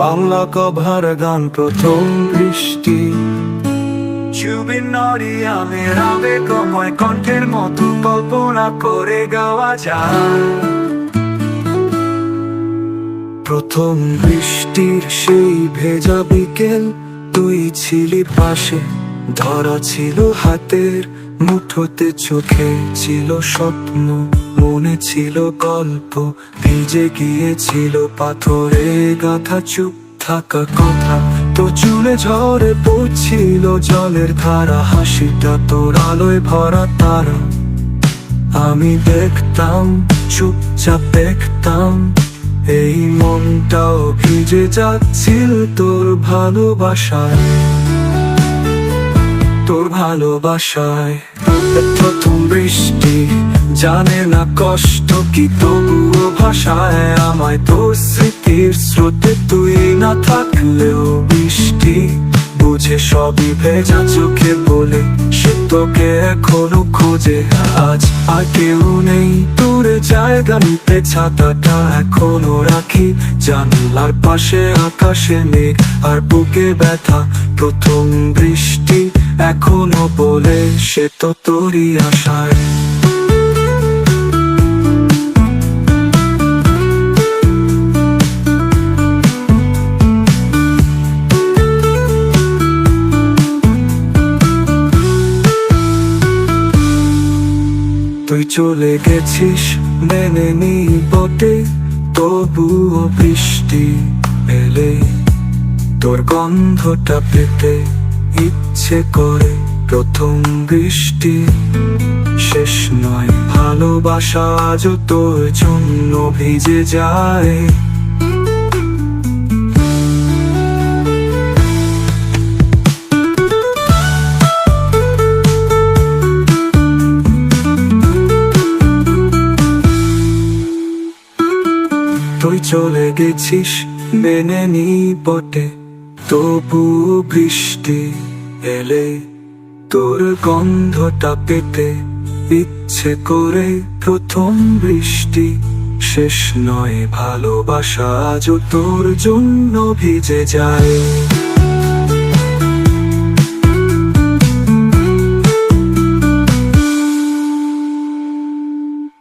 Bangla cover গান প্রথম বৃষ্টি। চুবিন নড়ি আমের আবেগময় কণ্ঠের মতো কল্পনা করে গাওয়া যায়। প্রথম বৃষ্টির সেই ভেজা বিকেল, তুই ছিলি পাশে, ধরা ছিল হাতের মুঠোতে, চোখে ছিল স্বপ্ন, মনে ছিল গল্প, ভিজে গিয়েছিল পাথরে গাঁথা চুপ থাকা কথা। তো চুলে ঝরে পড়ছিল জলের ধারা, হাসিটা তোর আলোয় ভরা তারা। আমি দেখতাম, চুপচাপ দেখতাম, এই মনটাও ভিজে যাচ্ছিল তোর ভালোবাসায়, তোর ভালোবাসায়। প্রথম বৃষ্টি জানে না কষ্ট কি, তবুও ভাষায় আমায় তোর স্মৃতির স্রোতে। তুই না থাকলেও বৃষ্টি বুঝে সবই ভেজা চোখে বলে, সে তোকে এখনো খোঁজে। আজ আর কেউ নেই তোর জায়গা নিতে, ছাতাটা এখনো রাখি জানলার পাশে, আকাশে মেঘ আর বুকে ব্যথা। প্রথম বৃষ্টি এখনো বলে, সে তো তোরই আশায়। তুই চলে গেছিস মেনে নি বটে, তবুও বৃষ্টি এলে তোর গন্ধটা পেতে ইচ্ছে করে। প্রথম বৃষ্টি শেষ নয়, ভালোবাসা আজও তোর জন্য ভিজে যায়। তুই চলে গেছিস মেনে নি বটে, তবুও বৃষ্টি এলে তোর গন্ধটা পেতে ইচ্ছে করে। প্রথম বৃষ্টি শেষ নয়, ভালোবাসা আজও তোর জন্য ভিজে যায়।